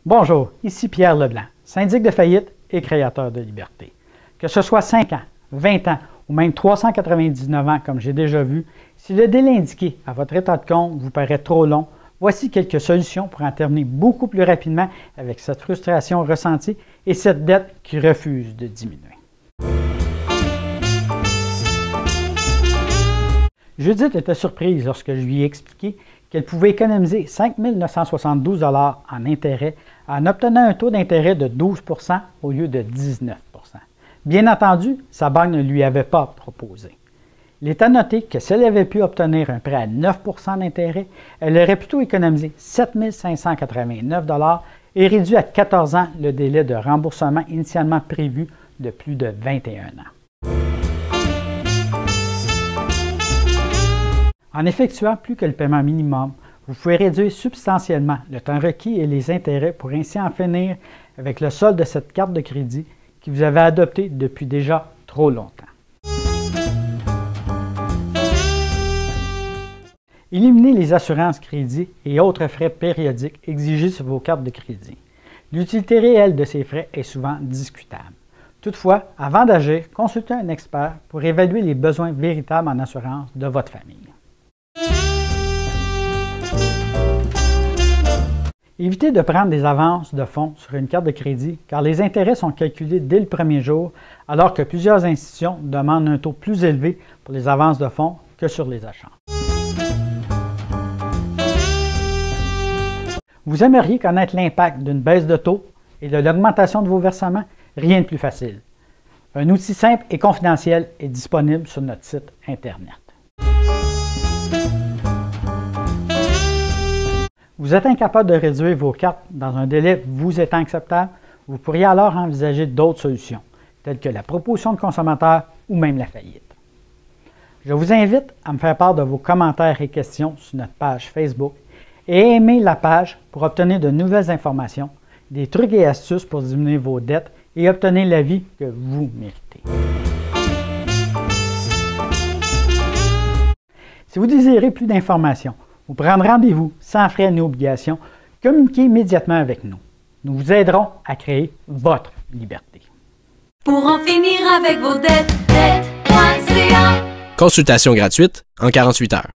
Bonjour, ici Pierre Leblanc, syndic de faillite et créateur de liberté. Que ce soit 5 ans, 20 ans ou même 399 ans comme j'ai déjà vu, si le délai indiqué à votre état de compte vous paraît trop long, voici quelques solutions pour en terminer beaucoup plus rapidement avec cette frustration ressentie et cette dette qui refuse de diminuer. Judith était surprise lorsque je lui ai expliqué qu'elle pouvait économiser 5 972 $ en intérêts en obtenant un taux d'intérêt de 12 % au lieu de 19 %. Bien entendu, sa banque ne lui avait pas proposé. Il est à noter que si elle avait pu obtenir un prêt à 9 % d'intérêt, elle aurait plutôt économisé 7 589 $ et réduit à 14 ans le délai de remboursement initialement prévu de plus de 21 ans. En effectuant plus que le paiement minimum, vous pouvez réduire substantiellement le temps requis et les intérêts pour ainsi en finir avec le solde de cette carte de crédit que vous avez adoptée depuis déjà trop longtemps. Éliminez les assurances crédit et autres frais périodiques exigés sur vos cartes de crédit. L'utilité réelle de ces frais est souvent discutable. Toutefois, avant d'agir, consultez un expert pour évaluer les besoins véritables en assurance de votre famille. Évitez de prendre des avances de fonds sur une carte de crédit car les intérêts sont calculés dès le premier jour alors que plusieurs institutions demandent un taux plus élevé pour les avances de fonds que sur les achats. Vous aimeriez connaître l'impact d'une baisse de taux et de l'augmentation de vos versements? Rien de plus facile. Un outil simple et confidentiel est disponible sur notre site Internet. Vous êtes incapable de réduire vos cartes dans un délai vous étant acceptable, vous pourriez alors envisager d'autres solutions, telles que la proposition de consommateur ou même la faillite. Je vous invite à me faire part de vos commentaires et questions sur notre page Facebook et aimer la page pour obtenir de nouvelles informations, des trucs et astuces pour diminuer vos dettes et obtenir la vie que vous méritez. Si vous désirez plus d'informations, ou prendre rendez-vous sans frais ni obligations, communiquez immédiatement avec nous. Nous vous aiderons à créer votre liberté. Pour en finir avec vos dettes, dettes.ca. Consultation gratuite en 48 heures.